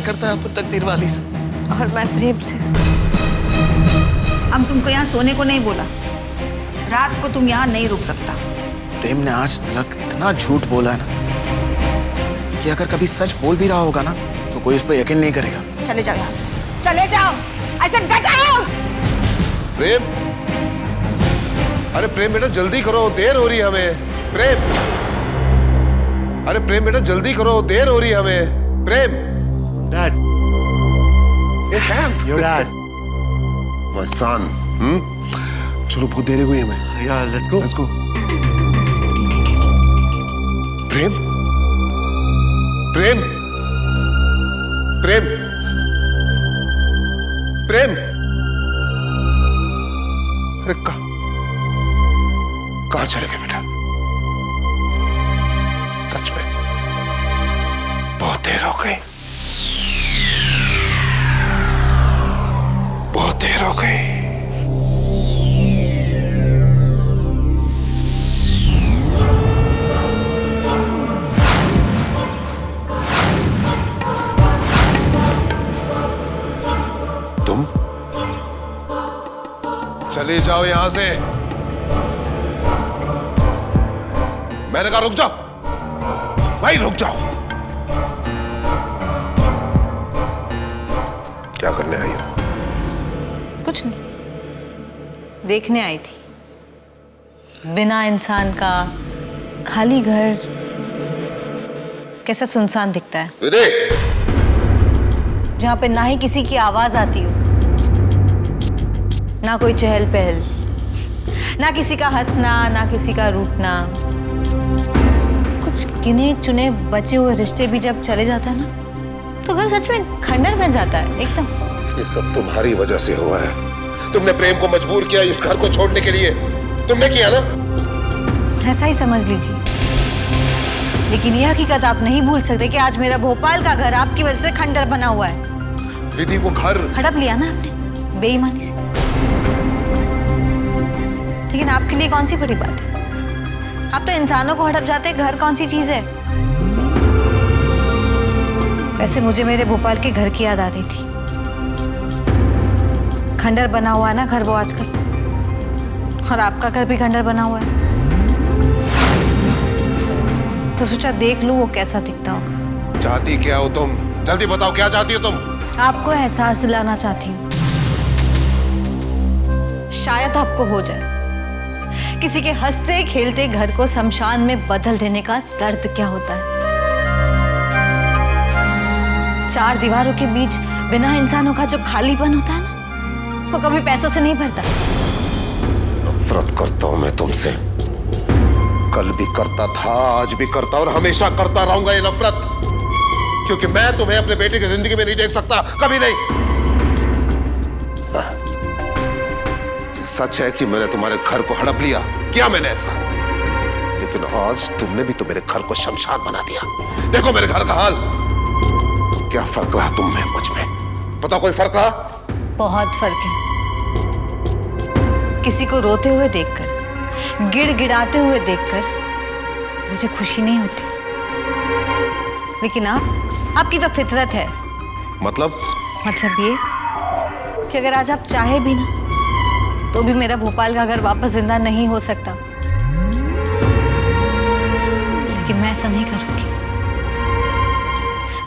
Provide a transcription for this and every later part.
प्यार करता है अपन तकदीर वाली से। और मैं प्रेम से। हम तुमको यहाँ सोने को नहीं बोला, रात को तुम यहाँ नहीं रुक सकता। प्रेम ने आज तक इतना झूठ बोला है ना कि अगर कभी सच बोल भी रहा होगा ना तो कोई उस पर यकीन नहीं करेगा। चले जाओ यहाँ से, चले जाओ, ऐसे गेट आउट। प्रेम, अरे प्रेम बेटा जल्दी करो, देर हो रही है हमें। प्रेम, अरे प्रेम बेटा जल्दी करो, देर हो रही है हमें। प्रेम, Dad, ये Sam, your dad. my son. चलो बहुत देर हो गई हमें। Yeah, let's go. Let's go. प्रेम, प्रेम, प्रेम, प्रेम, अरे कहाँ चले गए बेटा? सच में बहुत देर हो गई, बहुत देर हो गई। तुम चले जाओ यहां से। मैंने कहा रुक जाओ, भाई रुक जाओ। क्या करने आई हो? कुछ नहीं, देखने आई थी बिना इंसान का खाली घर कैसा सुनसान दिखता है, विदे! जहां पे ना ही किसी की आवाज आती हो, ना कोई चहल पहल, ना किसी का हंसना, ना किसी का रूठना। कुछ गिने चुने बचे हुए रिश्ते भी जब चले जाता है ना तो घर सच में खंडर बन जाता है एकदम। ये सब तुम्हारी वजह से हुआ है। तुमने प्रेम को मजबूर किया इस घर को छोड़ने के लिए, तुमने किया ना? ऐसा ही समझ लीजिए, लेकिन यह हकीकत आप नहीं भूल सकते कि आज मेरा भोपाल का घर आपकी वजह से खंडर बना हुआ है। विधि वो घर हड़प लिया ना आपने बेईमानी से, लेकिन आपके लिए कौन सी बड़ी बात है? आप तो इंसानों को हड़प जाते, घर कौन सी चीज है? वैसे मुझे मेरे भोपाल के घर की याद आ रही थी। खंडर बना हुआ है ना घर वो आजकल, और आपका घर भी खंडर बना हुआ है, तो सोचा देख लूं वो कैसा दिखता होगा। चाहती क्या हो तुम? जल्दी बताओ क्या चाहती हो तुम? आपको एहसास दिलाना चाहती हूँ, शायद आपको हो जाए किसी के हंसते खेलते घर को शमशान में बदल देने का दर्द क्या होता है। चार दीवारों के बीच बिना इंसानों का जो खालीपन होता है ना, वो कभी पैसों से नहीं भरता। नफरत करता हूं मैं तुमसे, कल भी करता था, आज भी करता और हमेशा करता रहूंगा ये नफरत, क्योंकि मैं तुम्हें अपने बेटे की जिंदगी में नहीं देख सकता, कभी नहीं। सच है कि मैंने तुम्हारे घर को हड़प लिया, किया मैंने ऐसा, लेकिन आज तुमने भी तो मेरे घर को शमशान बना दिया। देखो मेरे घर का हाल, क्या फर्क रहा तुम में मुझ में? बताओ कोई फर्क रहा? बहुत फर्क है। किसी को रोते हुए देखकर, गिड़गिड़ाते हुए देखकर मुझे खुशी नहीं होती, लेकिन आपकी तो फितरत है। मतलब ये कि अगर आज आप चाहे भी ना तो भी मेरा भोपाल का घर वापस जिंदा नहीं हो सकता, लेकिन मैं ऐसा नहीं करूंगी।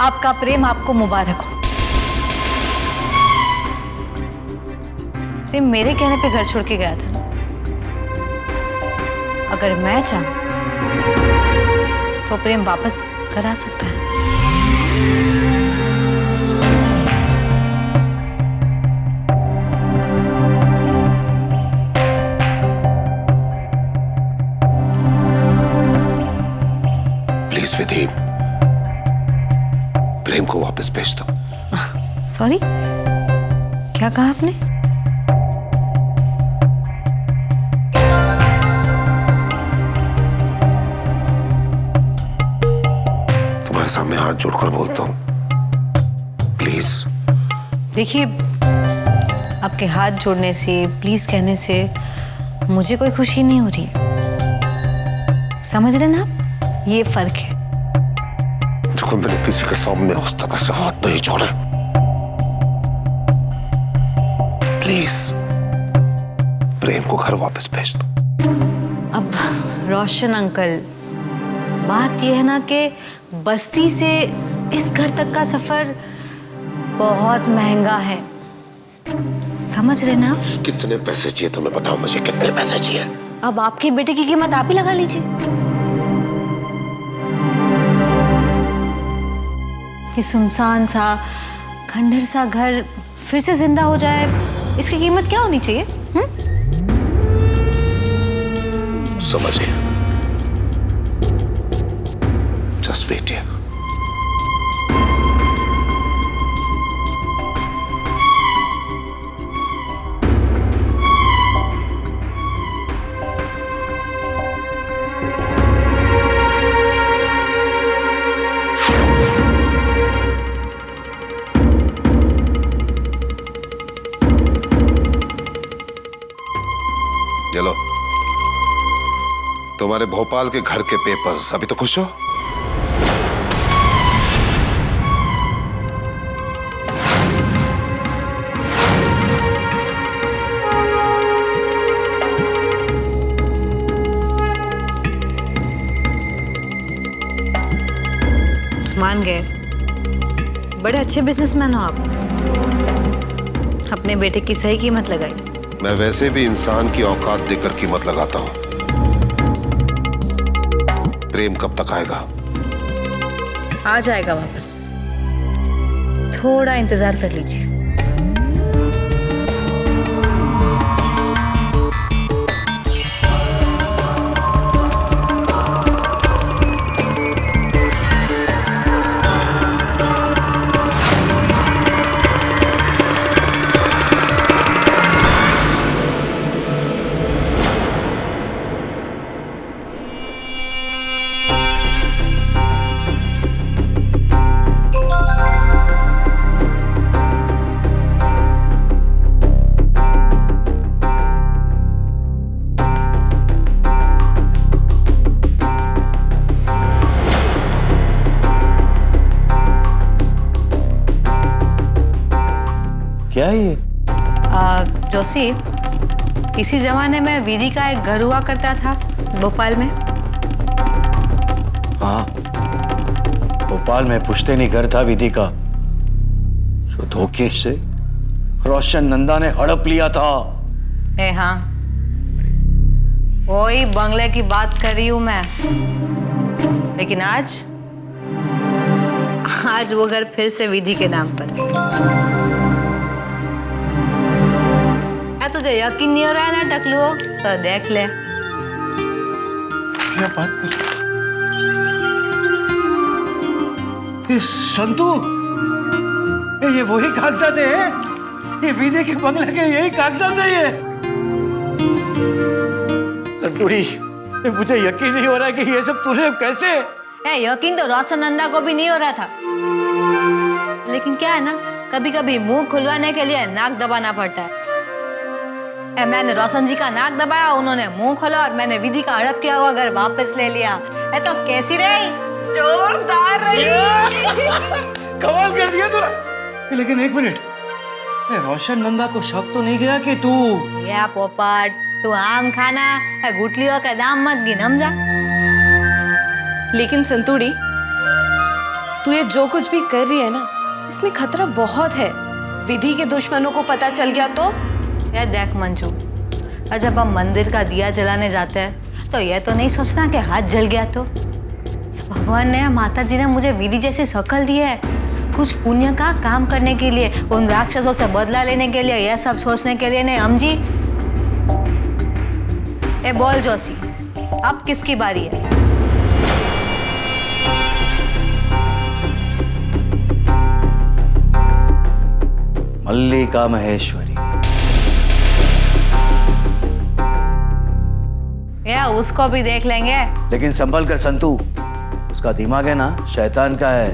आपका प्रेम आपको मुबारक हो। प्रेम मेरे कहने पे घर छोड़ के गया था ना, अगर मैं चाहूं तो प्रेम वापस घर आ सकता है। प्लीज विधि, प्रेम को वापस भेज दो। सॉरी, क्या कहा आपने? तुम्हारे सामने हाथ जोड़कर बोलता हूं, प्लीज। देखिए, आपके हाथ जोड़ने से, प्लीज कहने से मुझे कोई खुशी नहीं हो रही है। समझ रहे ना आप? ये फर्क है। देखो मैंने किसी के सामने उस तरह से हाथ हाथ नहीं छोड़े। प्लीज प्रेम को घर वापस भेज दो। अब रोशन अंकल, बात यह है ना कि बस्ती से इस घर तक का सफर बहुत महंगा है, समझ रहे ना आप? कितने पैसे चाहिए तुम्हें बताओ मुझे, कितने पैसे चाहिए? अब आपके बेटे की कीमत आप ही लगा लीजिए। ये सुनसान सा खंडर सा घर फिर से जिंदा हो जाए, इसकी कीमत क्या होनी चाहिए? समझिए, जस्ट वेट हियर। ये लो, तुम्हारे भोपाल के घर के पेपर्स। अभी तो खुश हो? मान गए, बड़े अच्छे बिजनेसमैन हो आप। अपने बेटे की सही कीमत लगाई। मैं वैसे भी इंसान की औकात देकर कीमत लगाता हूं। प्रेम कब तक आएगा? आ जाएगा वापस, थोड़ा इंतजार कर लीजिए। क्या है ये? जोशी, इसी जमाने में विधि का एक घर हुआ करता था भोपाल में। हाँ, भोपाल में पुश्तैनी घर था विधि का, जो धोखे से रोशन नंदा ने हड़प लिया था। हाँ, वही बंगले की बात कर रही हूं मैं। लेकिन आज वो घर फिर से विधि के नाम पर है। तुझे यकीन नहीं हो रहा है ना टकलुओ, तो देख ले। क्या बात कर? ये संतू, ये वही कागजात है? ये विधि के बंगले के यही कागजात है ये? संतुड़ी, मुझे यकीन नहीं हो रहा है कि ये सब तूने कैसे? यकीन तो रोशन नंदा को भी नहीं हो रहा था, लेकिन क्या है ना, कभी कभी मुंह खुलवाने के लिए नाक दबाना पड़ता है। मैंने रोशन जी का नाक दबाया, उन्होंने मुंह खोला और मैंने विधि का हड़प किया हुआ घर वापस ले लिया। तो कैसी रही? जोरदार रही। कमाल कर दिया तूने। लेकिन एक मिनट, रोशन नंदा को शक तो नहीं गया कि तू? या पोपट, तू आम खाना गुटलियों का दाम मत गिन, हम जा। लेकिन संतुड़ी, तू ये जो कुछ भी कर रही है ना, इसमें खतरा बहुत है। विधि के दुश्मनों को पता चल गया तो? यार देख मंजू, जब हम मंदिर का दिया जलाने जाते हैं तो ये तो नहीं सोचना कि हाथ जल गया तो। भगवान ने, माता जी ने मुझे विधि जैसी शक्ल दी है कुछ पुण्य का काम करने के लिए, उन राक्षसों से बदला लेने के लिए, यह सब सोचने के लिए नहीं। हम जी, ए बोल जोशी, अब किसकी बारी है? मल्लिका महेश्वरी। या उसको भी देख लेंगे। लेकिन संभल कर संतू, उसका दिमाग है ना शैतान का है,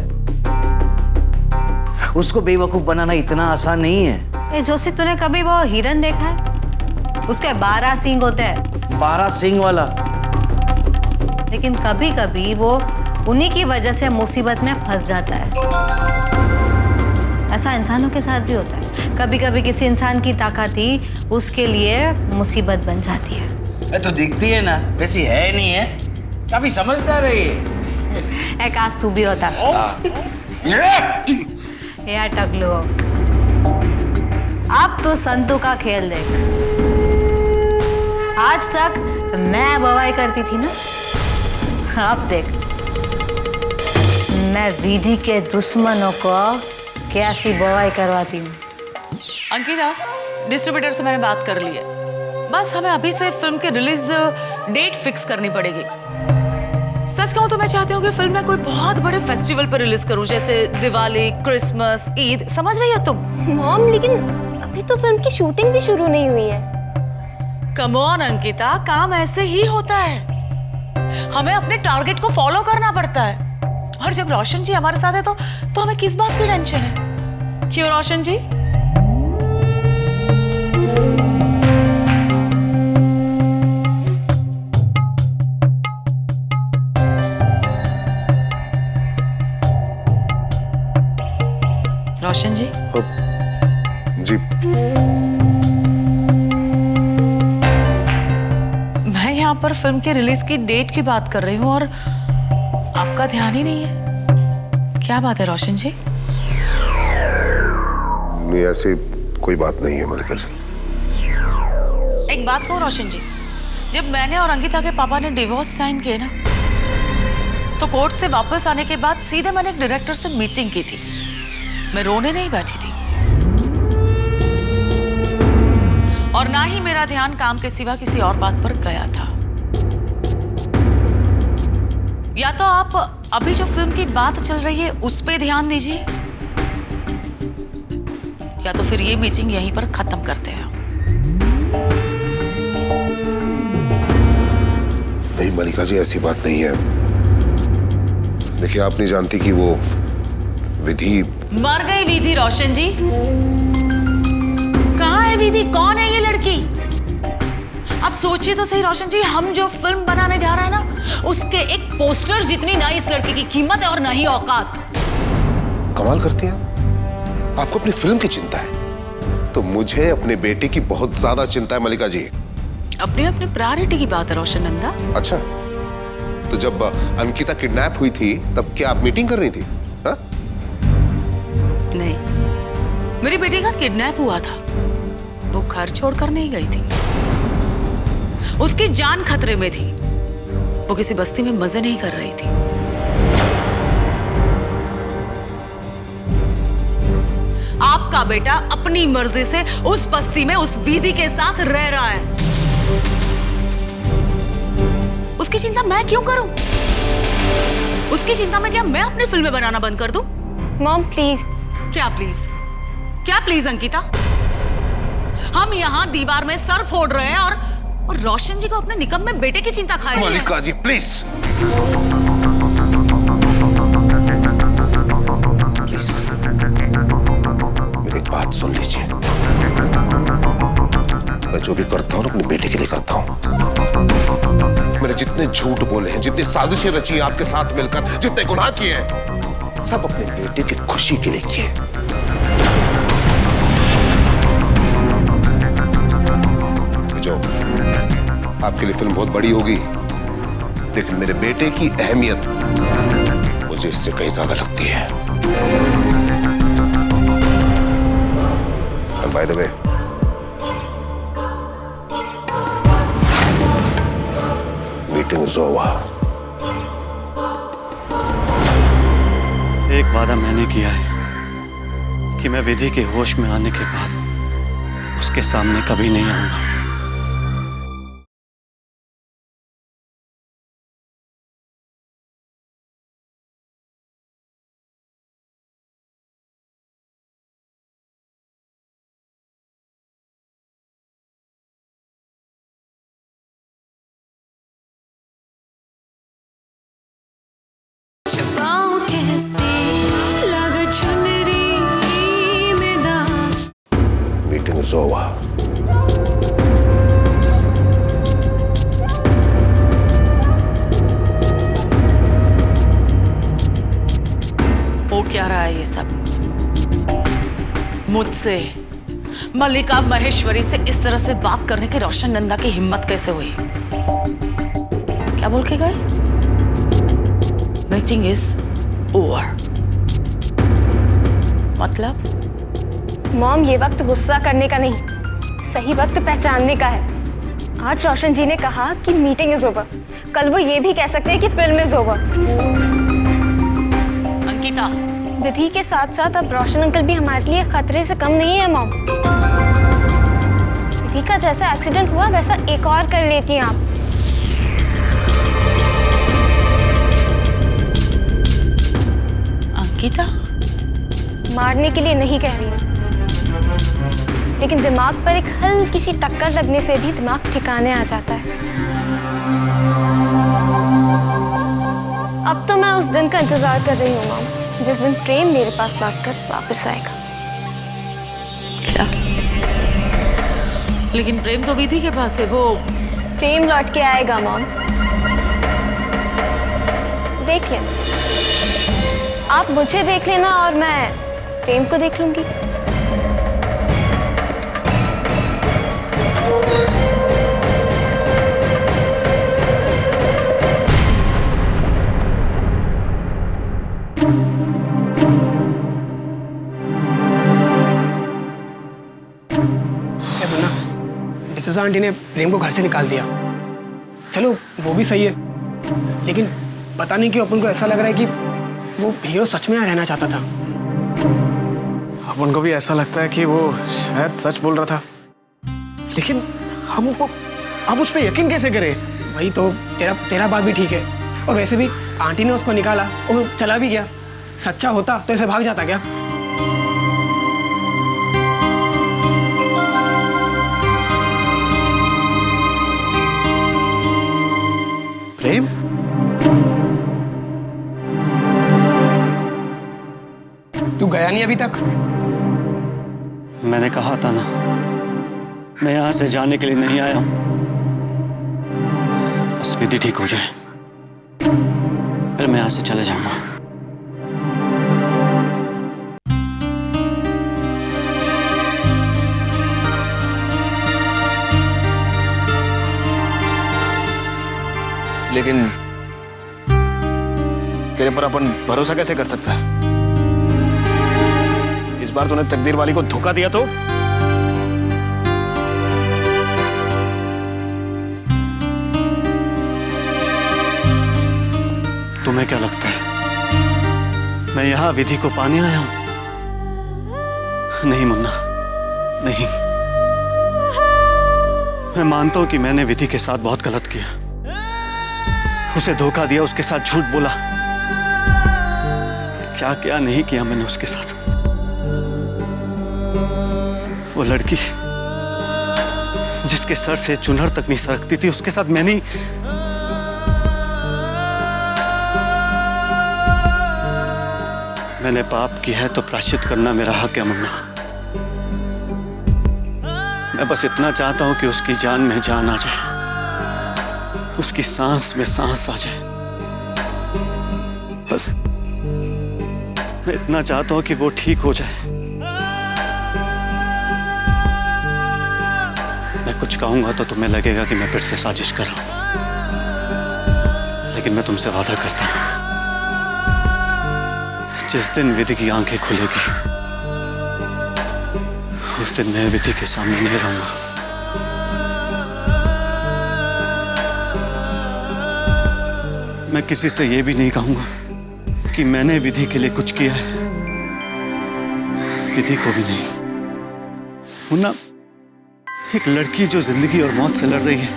उसको बेवकूफ बनाना इतना आसान नहीं है। ए जोशी, तूने कभी वो हिरन देखा है? उसके 12 सींग होते हैं। 12 सींग वाला? लेकिन कभी कभी वो उन्हीं की वजह से मुसीबत में फंस जाता है। ऐसा इंसानों के साथ भी होता है। कभी कभी किसी इंसान की ताकत ही उसके लिए मुसीबत बन जाती है। तो दिखती है ना, वैसी है नहीं है, काफी समझदार है ये। एक आज तू भी होता यार टकलू। अब तो संतों का खेल देख। आज तक मैं बवाई करती थी ना, अब देख मैं विधि के दुश्मनों को कैसी बवाई करवाती हूँ। अंकिता, डिस्ट्रीब्यूटर से मैंने बात कर ली है। बस हमें अभी से फिल्म की रिलीज डेट फिक्स करनी पड़ेगी। सच कहूँ तो मैं चाहती हूँ कि फिल्म में कोई बहुत बड़े फेस्टिवल पर रिलीज करूँ, जैसे दिवाली, क्रिसमस, ईद। समझ रही हो तुम? मॉम, लेकिन अभी तो फिल्म की शूटिंग भी शुरू नहीं हुई है। कम ऑन अंकिता, काम ऐसे ही होता है। हमें अपने टारगेट को फॉलो करना पड़ता है। और जब रोशन जी हमारे साथ है तो हमें किस बात की टेंशन है? क्यों रोशन जी? रोशन जी? जी। मैं यहाँ पर फिल्म की रिलीज की डेट की बात कर रही हूँ और आपका ध्यान ही नहीं है। क्या बात है रोशन जी? नहीं, ऐसी कोई बात नहीं है मलिका जी। एक बात कहूँ रोशन जी, जब मैंने और अंकिता के पापा ने डिवोर्स साइन किए ना, तो कोर्ट से वापस आने के बाद सीधे मैंने एक डायरेक्टर से मीटिंग की थी। मैं रोने नहीं बैठी थी और ना ही मेरा ध्यान काम के सिवा किसी और बात पर गया था। या तो आप अभी जो फिल्म की बात चल रही है उस पे ध्यान दीजिए, या तो फिर ये मीटिंग यहीं पर खत्म करते हैं। नहीं मलिका जी, ऐसी बात नहीं है। देखिए, आप नहीं जानती कि वो विधि मर गई विधि रोशन जी। कहाँ है विधि? कौन है ये लड़की? आप सोचिए तो सही रोशन जी, हम जो फिल्म बनाने जा रहे हैं ना, उसके एक पोस्टर जितनी ना इस लड़की की कीमत है और ना ही औकात। कमाल करती हैं। आपको अपनी फिल्म की चिंता है, तो मुझे अपने बेटे की बहुत ज्यादा चिंता है मलिका जी। अपनी अपनी प्रायोरिटी की बात है रोशन नंदा। अच्छा, तो जब अंकिता किडनैप हुई थी तब क्या आप मीटिंग कर रही थी? हा? नहीं, मेरी बेटी का किडनैप हुआ था, वो घर छोड़कर नहीं गई थी। उसकी जान खतरे में थी, वो किसी बस्ती में मजे नहीं कर रही थी। आपका बेटा अपनी मर्जी से उस बस्ती में उस विधि के साथ रह रहा है। उसकी चिंता मैं क्यों करूं? उसकी चिंता में क्या मैं अपनी फिल्में बनाना बंद कर दूं? Mom please. क्या प्लीज? क्या प्लीज अंकिता? हम यहाँ दीवार में सर फोड़ रहे हैं और रोशन जी को अपने निकम में बेटे की चिंता खाए। मलिका जी प्लीज प्लीज, मेरी एक बात सुन लीजिए। मैं जो भी करता हूँ अपने बेटे के लिए करता हूँ। मैंने जितने झूठ बोले हैं, जितनी साजिशें रची हैं आपके साथ मिलकर, जितने गुनाह किए हैं, सब अपने बेटे की खुशी के लिए किए। जो आपके लिए फिल्म बहुत बड़ी होगी, लेकिन मेरे बेटे की अहमियत मुझे इससे कहीं ज्यादा लगती है। And by the way, meeting is over. एक वादा मैंने किया है कि मैं विधि के होश में आने के बाद उसके सामने कभी नहीं आऊंगा। Meeting is over. हो क्या रहा है ये सब? मुझसे मल्लिका महेश्वरी से इस तरह से बात करने की रोशन नंदा की हिम्मत कैसे हुई? क्या बोल के गए? Meeting is over. मतलब मॉम, ये वक्त गुस्सा करने का नहीं, सही वक्त पहचानने का है। आज रोशन जी ने कहा कि मीटिंग इज ओवर, कल वो ये भी कह सकते हैं कि फिल्म इज ओवर। अंकिता, विधि के साथ साथ अब रोशन अंकल भी हमारे लिए खतरे से कम नहीं है मॉम। विधि का जैसा एक्सीडेंट हुआ वैसा एक और कर लेती हैं आप। अंकिता, मारने के लिए नहीं कह रही हूँ, लेकिन दिमाग पर एक हल्की सी टक्कर लगने से भी दिमाग ठिकाने आ जाता है। अब तो मैं उस दिन का इंतजार कर रही हूँ मॉम, जिस दिन प्रेम मेरे पास लौटकर वापस आएगा। क्या? लेकिन प्रेम तो विधि के पास है। वो प्रेम लौट के आएगा मॉम, देख लेना। आप मुझे देख लेना और मैं प्रेम को देख लूंगी। डिसूजा आंटी ने प्रेम को घर से निकाल दिया। चलो वो भी सही है, लेकिन पता नहीं क्यों अपन को ऐसा लग रहा है कि वो हीरो सच में यहाँ रहना चाहता था। अपन को भी ऐसा लगता है कि वो शायद सच बोल रहा था, लेकिन हम उस पर यकीन कैसे करें? वही तो, तेरा बात भी ठीक है। और वैसे भी आंटी ने उसको निकाला और चला भी गया। सच्चा होता तो ऐसे भाग जाता क्या? प्रेम? तू गया नहीं अभी तक? मैंने कहा था ना, मैं यहां से जाने के लिए नहीं आया हूं। बस विधि ठीक हो जाए फिर मैं यहां से चले जाऊंगा। लेकिन तेरे पर अपन भरोसा कैसे कर सकता है? इस बार तूने तकदीर वाली को धोखा दिया तो? तुम्हें क्या लगता है मैं यहां विधि को पाने आया हूं? नहीं मुन्ना, नहीं। मैं मानता हूं कि मैंने विधि के साथ बहुत गलत किया, उसे धोखा दिया, उसके साथ झूठ बोला। क्या क्या नहीं किया मैंने उसके साथ। वो लड़की जिसके सर से चुनर तक नहीं सरकती थी, उसके साथ मैंने पाप किया है तो प्रायश्चित करना मेरा हक है मुन्ना। मैं बस इतना चाहता हूं कि उसकी जान में जान आ जाए, उसकी सांस में सांस आ जाए। बस मैं इतना चाहता हूं कि वो ठीक हो जाए। मैं कुछ कहूंगा तो तुम्हें लगेगा कि मैं फिर से साजिश कर रहा हूं, लेकिन मैं तुमसे वादा करता हूं, जिस दिन विधि की आंखें खुलेगी उस दिन मैं विधि के सामने नहीं रहूंगा। मैं किसी से ये भी नहीं कहूंगा कि मैंने विधि के लिए कुछ किया है, विधि को भी नहीं। मुन्ना, एक लड़की जो जिंदगी और मौत से लड़ रही है,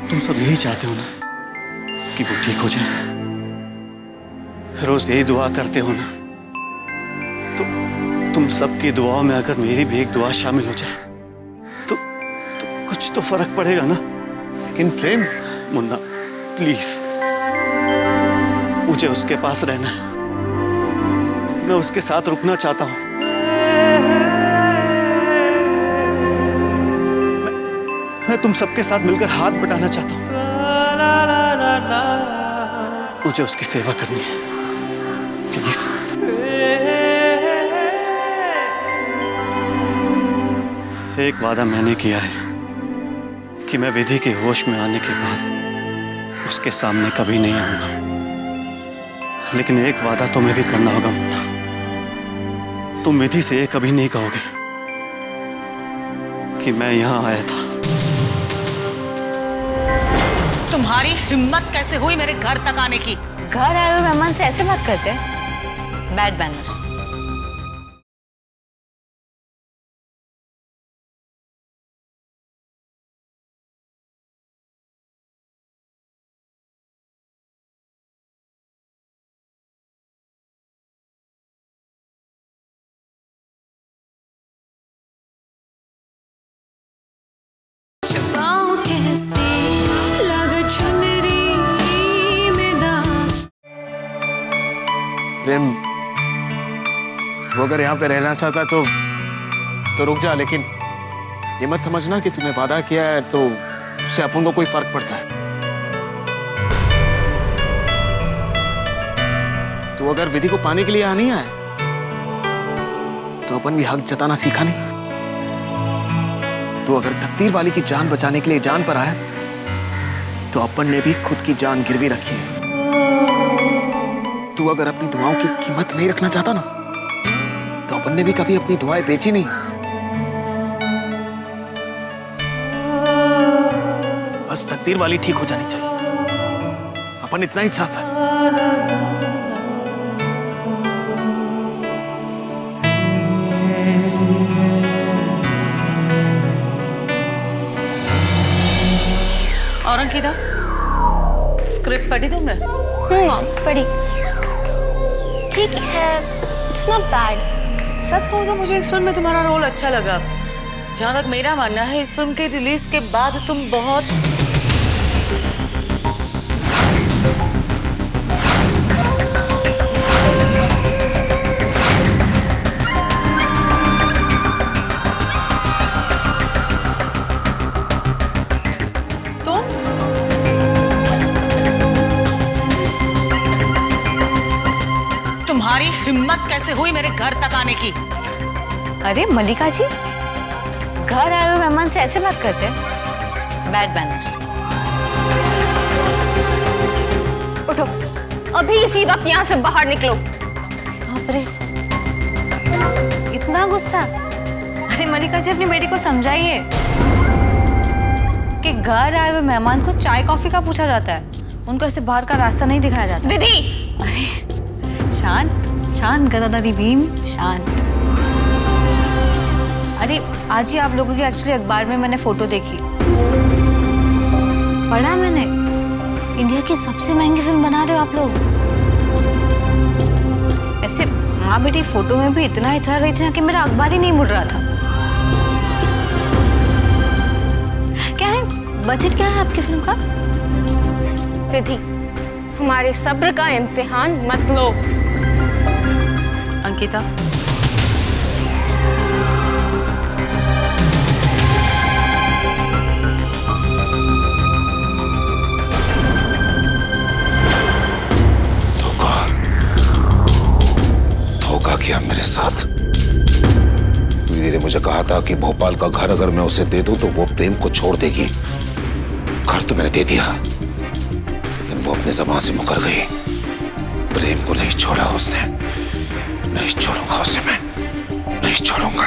तुम सब यही चाहते हो ना कि वो ठीक हो जाए, रोज यही दुआ करते हो ना। तो तुम सबकी दुआओं में अगर मेरी भी एक दुआ शामिल हो जाए तो कुछ तो फर्क पड़ेगा ना। लेकिन प्रेम, मुन्ना प्लीज, मुझे उसके पास रहना है, मैं उसके साथ रुकना चाहता हूं। मैं तुम सबके साथ मिलकर हाथ बटाना चाहता हूं। मुझे उसकी सेवा करनी है, प्लीज। एक वादा मैंने किया है कि मैं विधि के होश में आने के बाद उसके सामने कभी नहीं आऊंगा। लेकिन एक वादा तुम्हें भी करना होगा मुन्ना। तुम विधि से ये कभी नहीं कहोगे कि मैं यहां आया था। तुम्हारी हिम्मत कैसे हुई मेरे घर तक आने की? घर आए हुए मेहमान से ऐसे बात करते हैं? Bad manners. प्रेम, वो अगर यहाँ पे रहना चाहता तो रुक जा, लेकिन ये मत समझना कि तूने वादा किया है तो उससे अपन को कोई फर्क पड़ता है। तू अगर विधि को पाने के लिए यहाँ नहीं आए तो अपन भी हक जताना सीखा नहीं। तू अगर तकदीर वाली की जान बचाने के लिए जान पर आया तो अपन ने भी खुद की जान गिरवी रखी है। तू अगर अपनी दुआओं की कीमत नहीं रखना चाहता ना तो अपन ने भी कभी अपनी दुआएं बेची नहीं। बस तकदीर वाली ठीक हो जानी चाहिए, अपन इतना ही चाहता है। और अंकिता, स्क्रिप्ट पढ़ी तुमने? मॉम, पढ़ी। ठीक है, इट्स नॉट बैड। सच कहूँ तो मुझे इस फिल्म में तुम्हारा रोल अच्छा लगा। जहाँ तक मेरा मानना है, इस फिल्म के रिलीज के बाद तुम बहुत तुम्हारी हिम्मत कैसे हुई मेरे घर तक आने की? अरे मल्लिका जी, घर आए हुए मेहमान से ऐसे बात करते हैं? Bad manners. उठो, अभी इसी वक्त यहाँ से बाहर निकलो। बाप रे, इतना गुस्सा? अरे मल्लिका जी, अपनी बेटी को समझाइए कि घर आए हुए मेहमान को चाय कॉफी का पूछा जाता है, उनको ऐसे बाहर का रास्ता नहीं दिखाया जाता। विधि! अरे शांत शांत गदाधारी भीम, शांत। अरे आज ही आप लोगों की एक्चुअली अखबार में मैंने फोटो देखी, पढ़ा मैंने, इंडिया की सबसे महंगी फिल्म बना रहे हो आप लोग। ऐसे माँ बेटी फोटो में भी इतना इतरा रही थी ना कि मेरा अखबार ही नहीं मुड़ रहा था। क्या है बजट, क्या है आपकी फिल्म का? विधि, हमारे सब्र का इम्तिहान मत लो। अंकिता, धोखा किया मेरे साथ। विधि ने मुझे कहा था कि भोपाल का घर अगर मैं उसे दे दूं तो वो प्रेम को छोड़ देगी। घर तो मैंने दे दिया, लेकिन वो अपने ज़बान से मुकर गई। प्रेम को नहीं छोड़ा उसने, नहीं छोड़ूंगा उसे, मैं नहीं छोड़ूंगा।